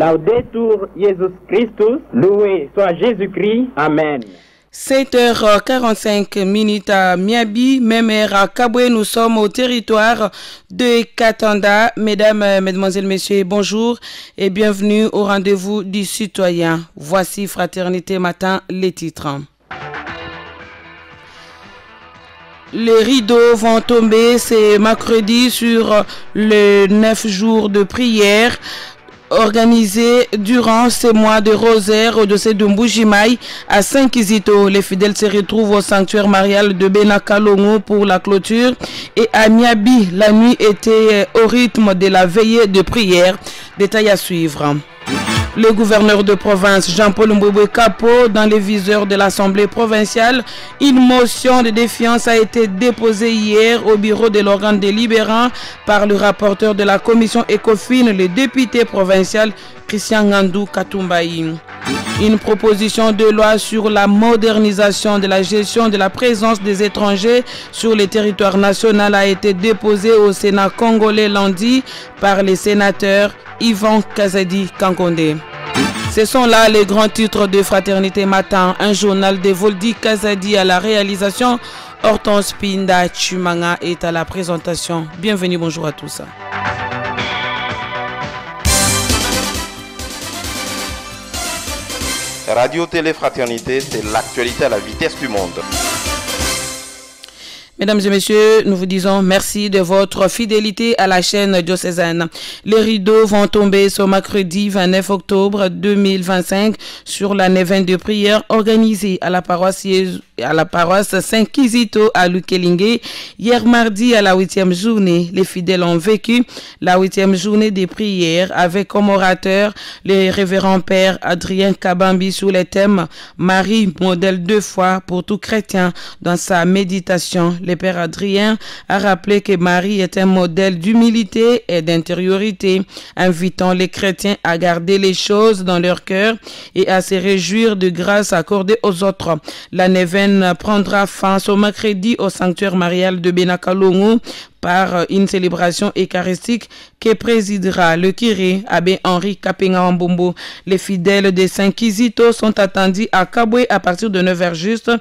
Laudetur Jesus Christus, loué soit Jésus-Christ. Amen. 7h45 à Miabi, même heure à Kabwe. Nous sommes au territoire de Katanda. Mesdames, Mesdemoiselles, Messieurs, bonjour et bienvenue au rendez-vous du citoyen. Voici Fraternité Matin, les titres. Les rideaux vont tomber ce mercredi sur les 9 jours de prière organisés durant ces mois de rosaire au dossier de Mbujimaï à Saint-Kizito. Les fidèles se retrouvent au sanctuaire marial de Benakalongo pour la clôture et à Miabi, la nuit était au rythme de la veillée de prière. Détail à suivre. Le gouverneur de province Jean-Paul Mbouéboué Kapo, dans les viseurs de l'Assemblée provinciale, une motion de défiance a été déposée hier au bureau de l'organe délibérant par le rapporteur de la commission ECOFIN, le député provincial Christian Ngandou Katumbaï. Une proposition de loi sur la modernisation de la gestion de la présence des étrangers sur le territoire national a été déposée au Sénat congolais lundi par les sénateurs Yvan Kazadi Kankondé. Ce sont là les grands titres de Fraternité Matin, un journal de Voldi Kazadi à la réalisation. Hortense Pinda Chumanga est à la présentation. Bienvenue, bonjour à tous. Radio Télé Fraternité, c'est l'actualité à la vitesse du monde. Mesdames et messieurs, nous vous disons merci de votre fidélité à la chaîne diocésaine. Les rideaux vont tomber ce mercredi 29 octobre 2025 sur la neuvaine de prière organisée à la paroisse Saint-Kizito à Lukelingé. Hier mardi à la 8e journée, les fidèles ont vécu la 8e journée des prières avec comme orateur le révérend père Adrien Kabambi sous les thèmes Marie, modèle de foi pour tout chrétien. Dans sa méditation, le père Adrien a rappelé que Marie est un modèle d'humilité et d'intériorité, invitant les chrétiens à garder les choses dans leur cœur et à se réjouir de grâce accordée aux autres. La neuvaine prendra fin ce mercredi au sanctuaire marial de Benakalongo par une célébration eucharistique que présidera le curé Abbé Henri Kapenga Mbombo. Les fidèles de Saint-Kizito sont attendus à Kabwe à partir de 9h juste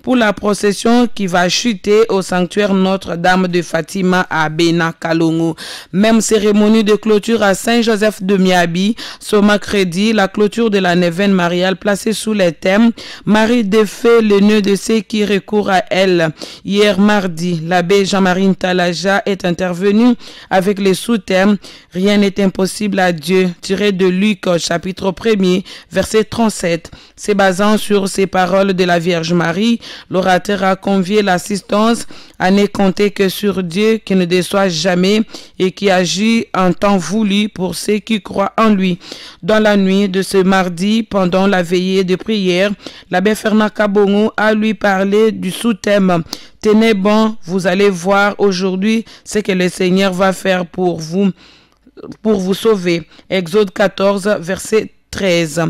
pour la procession qui va chuter au sanctuaire Notre-Dame de Fatima à Benakalongo. Même cérémonie de clôture à Saint-Joseph de Miabi. Ce mercredi, la clôture de la neuvaine mariale placée sous les thèmes Marie défait le nœud de ceux qui recourent à elle. Hier mardi, l'abbé Jean-Marie Ntalaja est intervenu avec les sous-thèmes Rien n'est impossible à Dieu, tiré de Luc chapitre 1er verset 37. Se basant sur ces paroles de la Vierge Marie, l'orateur a convié l'assistance à ne compter que sur Dieu qui ne déçoit jamais et qui agit en temps voulu pour ceux qui croient en lui. Dans la nuit de ce mardi, pendant la veillée de prière, l'abbé Fernand Kabongo a lui parlé du sous-thème Tenez bon, vous allez voir aujourd'hui ce que le Seigneur va faire pour vous sauver. Exode 14, verset 13.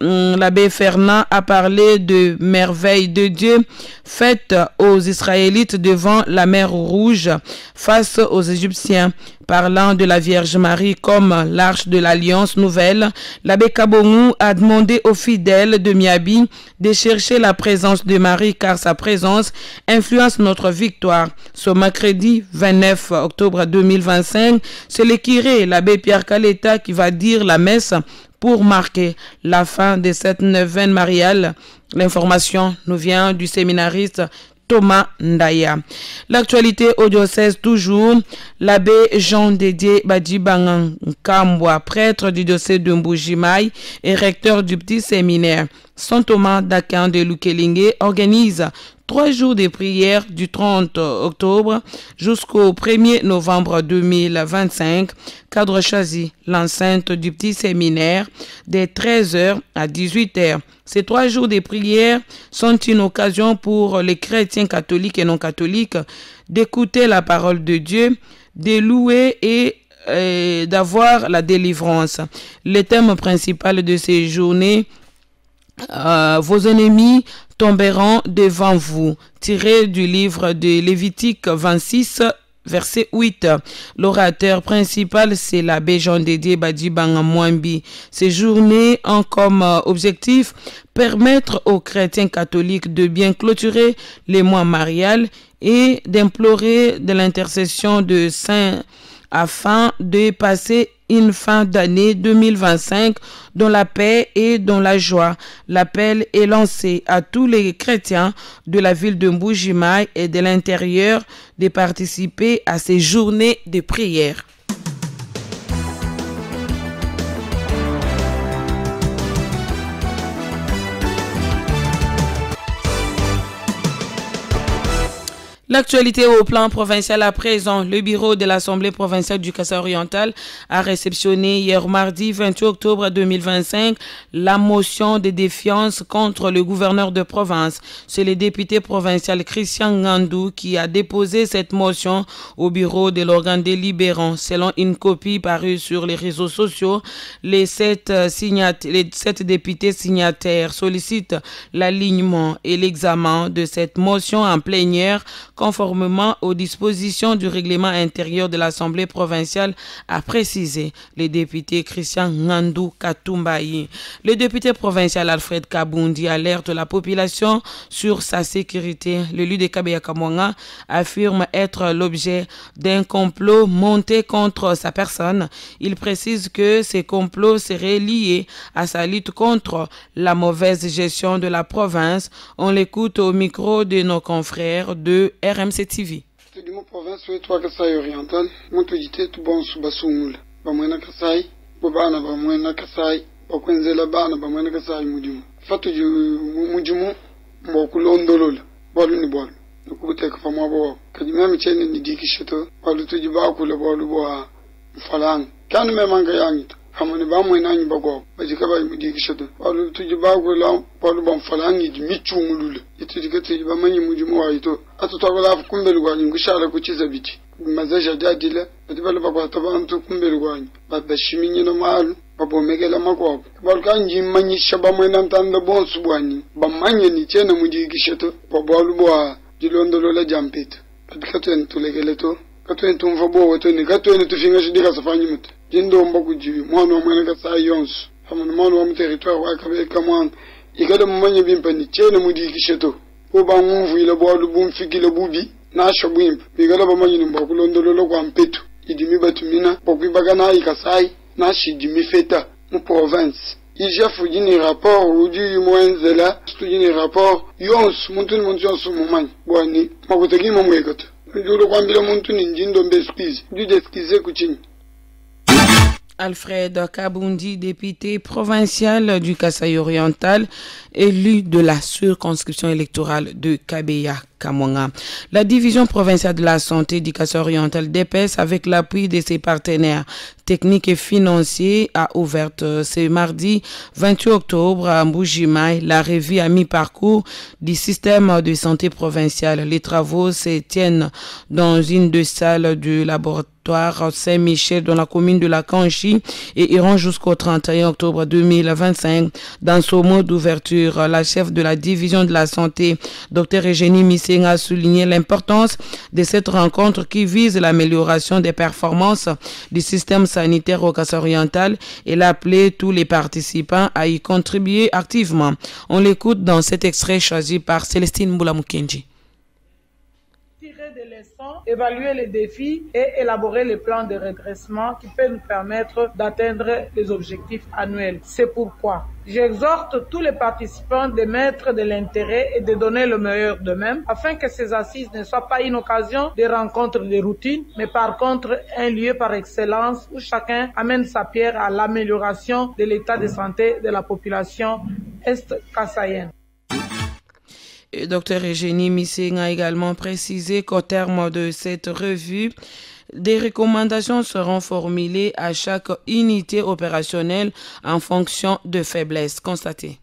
L'abbé Fernand a parlé de merveilles de Dieu faites aux Israélites devant la mer Rouge face aux Égyptiens. Parlant de la Vierge Marie comme l'arche de l'Alliance nouvelle, l'abbé Kabongo a demandé aux fidèles de Miabi de chercher la présence de Marie car sa présence influence notre victoire. Ce mercredi 29 octobre 2025, c'est le curé, l'abbé Pierre Kaleta, qui va dire la messe pour marquer la fin de cette neuvaine mariale. L'information nous vient du séminariste Thomas Ndaya. L'actualité au diocèse toujours, l'abbé Jean Dédié Badjibangan Kambwa, prêtre du diocèse de Mbujimaï et recteur du petit séminaire Saint Thomas d'Akan de Lukelingé organise 3 jours de prière du 30 octobre jusqu'au 1er novembre 2025. Cadre choisi, l'enceinte du petit séminaire, de 13h à 18h. Ces 3 jours de prière sont une occasion pour les chrétiens catholiques et non catholiques d'écouter la parole de Dieu, de louer et d'avoir la délivrance. Le thème principal de ces journées, vos ennemis tomberont devant vous, tiré du livre de Lévitique 26, verset 8. L'orateur principal, c'est l'abbé Jean Dédié Badibanga Mwambi. Ces journées ont comme objectif permettre aux chrétiens catholiques de bien clôturer les mois mariales et d'implorer de l'intercession de saints afin de passer une fin d'année 2025 dans la paix et dans la joie. L'appel est lancé à tous les chrétiens de la ville de Mbuji-Mayi et de l'intérieur de participer à ces journées de prière. L'actualité au plan provincial à présent. Le bureau de l'Assemblée provinciale du Kasaï-Oriental a réceptionné hier mardi 28 octobre 2025 la motion de défiance contre le gouverneur de province. C'est le député provincial Christian Ngandou qui a déposé cette motion au bureau de l'organe délibérant. Selon une copie parue sur les réseaux sociaux, les sept députés signataires sollicitent l'alignement et l'examen de cette motion en plénière conformément aux dispositions du règlement intérieur de l'Assemblée provinciale, a précisé le député Christian Ngandou Katumbayi. Le député provincial Alfred Kabundi alerte la population sur sa sécurité. L'élu de Kabeya Kamwanga affirme être l'objet d'un complot monté contre sa personne. Il précise que ces complots seraient liés à sa lutte contre la mauvaise gestion de la province. On l'écoute au micro de nos confrères de RMC TV. Tudimo province wetu wa Kasai Oriental, muntu jitetu bonsu basungula. Bamwena Kasai, bobana bamwena Kasai, bakwenzela bana bamwena Kasai mudimu. Fatu mudimu mbokulondolola. Bolu ni bolu. Nukubuteka famwa bo. Kajimemi chene ni dikisheto, bolu tujibakula bolu bo mfalang. Kanu memanga yangito. Hamani bamwena nyi bago. Bajikaba imudikisheto. Bolu tujibakula bolu bamfalangi jimichungulula. Itujikete bamanyi mudimu wa ito. Atutawala kumbele gwanyi ngushara kuchiza biti mazaja jadila atibala bakwata bantu kumbele gwanyi babashiminye no malu babomegela makwabo balkanji manyi shaba mwena ntanda bonsu bwanyi bamanye ni chena mujigisheto babalu bwa dilondolola jampito patikatwe ntulekeleto katwe ntumva bo weto ni katwe ntufinga shidika safanyi mutu jindo mbaku jibi mwana wa mwena Kasai yonsu hamana mwana wa territoire wa Kabeka mwana igada mumanye bimpa ni chena mujigisheto Oba nguvu ile bwadu bumfikile bubi na shabwimpa bigala bamanyi mbakulondolola kwa mpetu idimi batumina pokwibagana ikasai na shidimi feta mu province ijafu jini rapport udi mwenzela studini rapport yons muntu yonsu mumanyi bwani makutegi mamwekoto nduro kwambira muntu njindo mbeskize du deskize kuchini. Alfred Kabundi, député provincial du Kasaï-Oriental, élu de la circonscription électorale de Kabeya Kamwanga. La division provinciale de la santé du Kasaï-Oriental DPS, avec l'appui de ses partenaires techniques et financiers, a ouvert ce mardi 28 octobre à Mbuji-Mayi la revue à mi-parcours du système de santé provincial. Les travaux se tiennent dans une des salles du laboratoire Saint-Michel dans la commune de la Kanchi et iront jusqu'au 31 octobre 2025. Dans ce mot d'ouverture, la chef de la division de la santé, Dr Eugénie Missing, a souligné l'importance de cette rencontre qui vise l'amélioration des performances du système sanitaire au Kasaï-Oriental et l'a appelé tous les participants à y contribuer activement. On l'écoute dans cet extrait choisi par Célestine Mbula-Mukenji. Tirer des leçons, évaluer les défis et élaborer les plans de redressement qui peuvent nous permettre d'atteindre les objectifs annuels. C'est pourquoi j'exhorte tous les participants de mettre de l'intérêt et de donner le meilleur d'eux-mêmes afin que ces assises ne soient pas une occasion de rencontres de routine, mais par contre un lieu par excellence où chacun amène sa pierre à l'amélioration de l'état de santé de la population est-kassaïenne. Dr Eugénie Missing a également précisé qu'au terme de cette revue, des recommandations seront formulées à chaque unité opérationnelle en fonction de faiblesses constatées.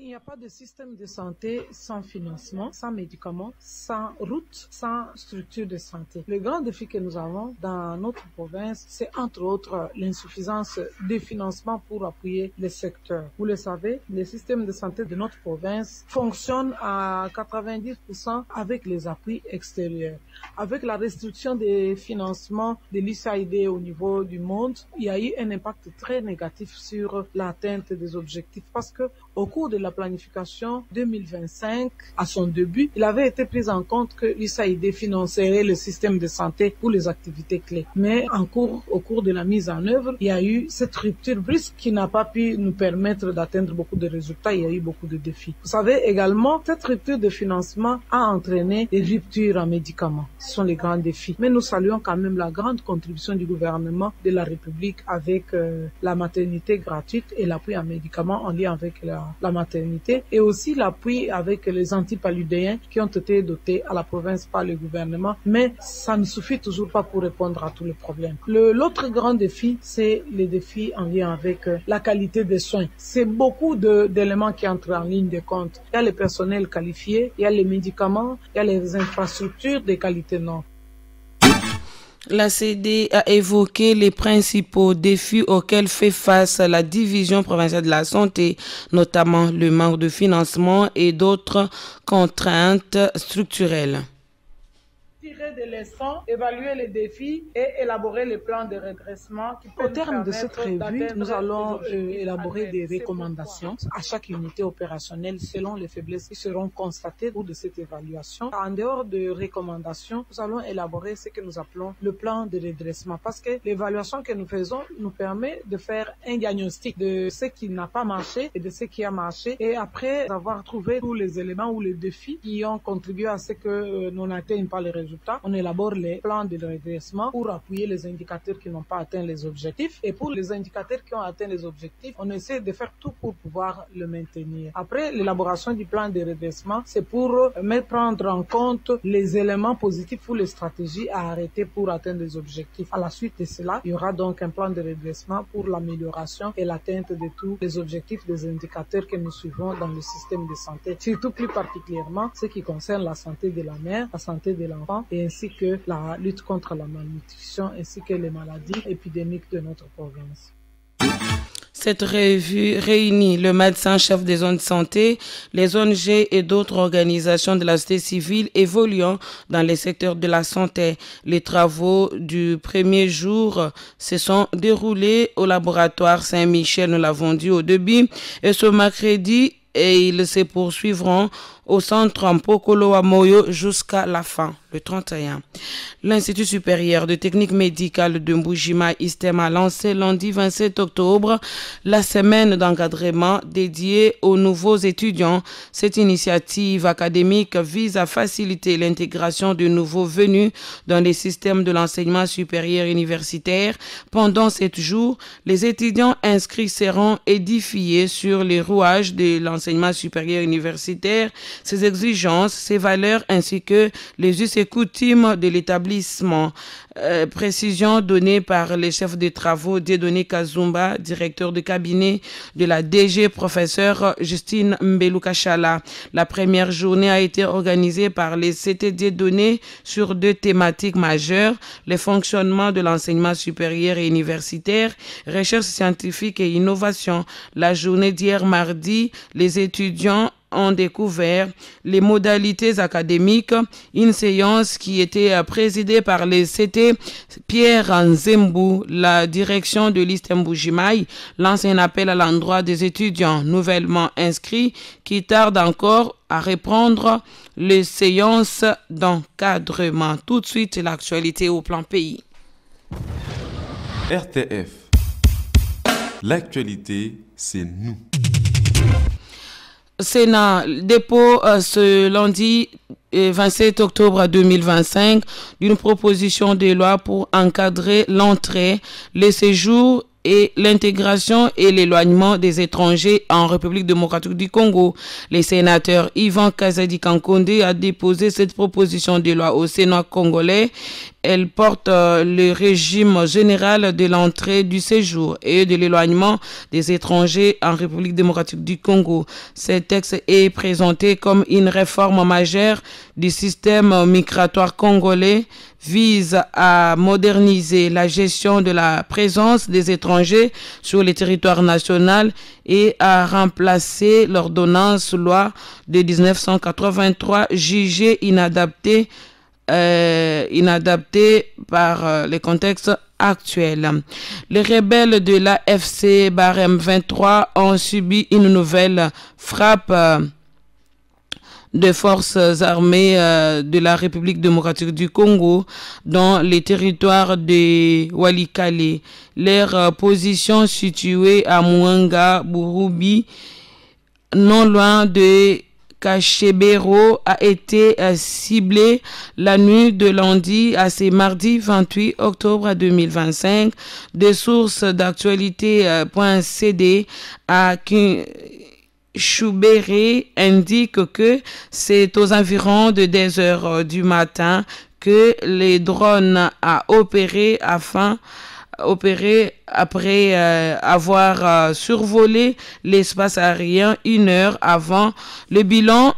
Il n'y a pas de système de santé sans financement, sans médicaments, sans route, sans structure de santé. Le grand défi que nous avons dans notre province, c'est entre autres l'insuffisance de financement pour appuyer les secteurs. Vous le savez, le système de santé de notre province fonctionne à 90% avec les appuis extérieurs. Avec la restriction des financements de l'USAID au niveau du monde, il y a eu un impact très négatif sur l'atteinte des objectifs parce que au cours de la planification 2025, à son début, il avait été pris en compte que l'USAID financerait le système de santé pour les activités clés. Mais au cours de la mise en œuvre, il y a eu cette rupture brusque qui n'a pas pu nous permettre d'atteindre beaucoup de résultats. Il y a eu beaucoup de défis. Vous savez également, cette rupture de financement a entraîné des ruptures en médicaments. Ce sont les grands défis. Mais nous saluons quand même la grande contribution du gouvernement de la République avec la maternité gratuite et l'appui en médicaments en lien avec la maternité et aussi l'appui avec les antipaludéens qui ont été dotés à la province par le gouvernement. Mais ça ne suffit toujours pas pour répondre à tous les problèmes. L'autre grand défi, c'est les défis en lien avec la qualité des soins. C'est beaucoup d'éléments qui entrent en ligne de compte. Il y a le personnel qualifié, il y a les médicaments, il y a les infrastructures de qualité non. La CD a évoqué les principaux défis auxquels fait face la division provinciale de la santé, notamment le manque de financement et d'autres contraintes structurelles. Tirer des leçons, évaluer les défis et élaborer les plans de redressement. Au terme de cette revue, nous allons élaborer des recommandations à chaque unité opérationnelle selon les faiblesses qui seront constatées au cours de cette évaluation. En dehors de recommandations, nous allons élaborer ce que nous appelons le plan de redressement parce que l'évaluation que nous faisons nous permet de faire un diagnostic de ce qui n'a pas marché et de ce qui a marché. Et après avoir trouvé tous les éléments ou les défis qui ont contribué à ce que nous n'atteignons pas les résultats, on élabore les plans de redressement pour appuyer les indicateurs qui n'ont pas atteint les objectifs. Et pour les indicateurs qui ont atteint les objectifs, on essaie de faire tout pour pouvoir le maintenir. Après l'élaboration du plan de redressement, c'est pour prendre en compte les éléments positifs ou les stratégies à arrêter pour atteindre les objectifs. À la suite de cela, il y aura donc un plan de redressement pour l'amélioration et l'atteinte de tous les objectifs des indicateurs que nous suivons dans le système de santé. Surtout plus particulièrement ce qui concerne la santé de la mère, la santé de l'enfant et ainsi que la lutte contre la malnutrition ainsi que les maladies épidémiques de notre province. Cette revue réunit le médecin-chef des zones de santé, les ONG et d'autres organisations de la société civile évoluant dans les secteurs de la santé. Les travaux du premier jour se sont déroulés au laboratoire Saint-Michel, nous l'avons dit au début, et ce mercredi, et ils se poursuivront au centre Mpokolo à Moyo jusqu'à la fin, le 31. L'Institut supérieur de technique médicale de Mbujima ISTEM a lancé lundi 27 octobre la semaine d'encadrement dédiée aux nouveaux étudiants. Cette initiative académique vise à faciliter l'intégration de nouveaux venus dans les systèmes de l'enseignement supérieur universitaire. Pendant 7 jours, les étudiants inscrits seront édifiés sur les rouages de l'enseignement supérieur universitaire, ses exigences, ses valeurs ainsi que les us et coutumes de l'établissement. Précision donnée par les chefs de travaux Dieudonné Kazumba, directeur de cabinet de la DG, professeur Justine Mbelukachala. La première journée a été organisée par les CT Dieudonné sur 2 thématiques majeures, le fonctionnement de l'enseignement supérieur et universitaire, recherche scientifique et innovation. La journée d'hier mardi, les étudiants ont découvert les modalités académiques, une séance qui était présidée par les CT Pierre Nzembu, la direction de l'ISTEM Mbujimai, lance un appel à l'endroit des étudiants nouvellement inscrits qui tardent encore à reprendre les séances d'encadrement. Tout de suite, l'actualité au plan pays. RTF. L'actualité, c'est nous. Sénat dépôt ce lundi 27 octobre 2025 d'une proposition de loi pour encadrer l'entrée, le séjour et l'intégration et l'éloignement des étrangers en République démocratique du Congo. Les sénateurs Yvan Kazadi Kankonde a déposé cette proposition de loi au Sénat congolais Elle porte le régime général de l'entrée, du séjour et de l'éloignement des étrangers en République démocratique du Congo. Ce texte est présenté comme une réforme majeure du système migratoire congolais, vise à moderniser la gestion de la présence des étrangers sur le territoire national et à remplacer l'ordonnance loi de 1983 jugée inadaptée par les contextes actuels. Les rebelles de l'AFC Barème 23 ont subi une nouvelle frappe de forces armées de la République démocratique du Congo dans les territoires de Walikale. Leur position située à Mouanga, Burubi, non loin de Kachebero, a été ciblée la nuit de lundi à ce mardi 28 octobre 2025. Des sources d'actualité.cd à Choubéré indique que c'est aux environs de 10 heures du matin que les drones a opéré après avoir survolé l'espace aérien 1 heure avant. Le bilan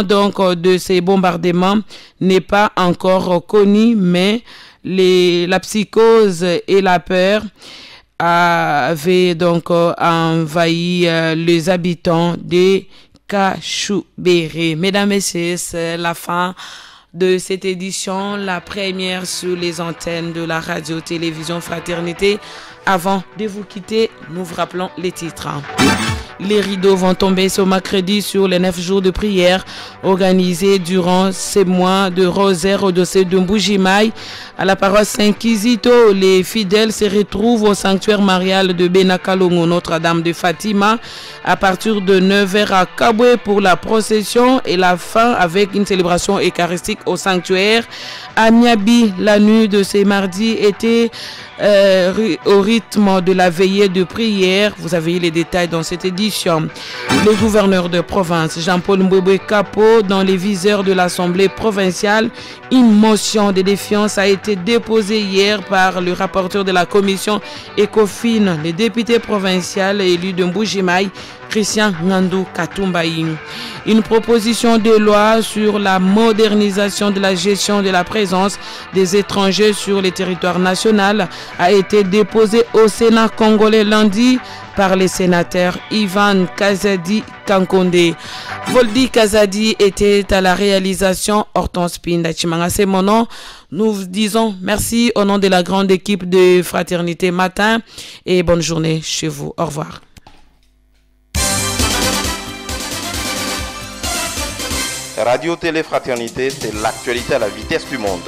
donc de ces bombardements n'est pas encore connu, mais la psychose et la peur avaient donc envahi les habitants de Kachoubéré. Mesdames et messieurs, c'est la fin de cette édition, la première sur les antennes de la radio-télévision Fraternité. Avant de vous quitter, nous vous rappelons les titres. Les rideaux vont tomber ce mercredi sur les 9 jours de prière organisés durant ces mois de rosaire au dossier de Mbujimaï. À la paroisse Saint-Kizito, les fidèles se retrouvent au sanctuaire marial de Benakalongo Notre-Dame de Fatima à partir de 9h à Kabwe pour la procession et la fin avec une célébration eucharistique au sanctuaire. À Niabi, la nuit de ce mardi était au rythme de la veillée de prière. Vous avez eu les détails dans cette édition. Le gouverneur de province, Jean-Paul Mbwebwe Kapo, dans les viseurs de l'Assemblée provinciale, une motion de défiance a été déposée hier par le rapporteur de la commission ECOFIN, le député provincial élu de Mbujimaï, Christian Ngandou Katumbaï. Une proposition de loi sur la modernisation de la gestion de la présence des étrangers sur le territoire national a été déposée au Sénat congolais lundi par les sénateurs Ivan Kazadi Kankonde. Voldi Kazadi était à la réalisation, Hortense Pinda Chimanga, c'est mon nom. Nous vous disons merci au nom de la grande équipe de Fraternité Matin et bonne journée chez vous. Au revoir. Radio Télé Fraternité, c'est l'actualité à la vitesse du monde.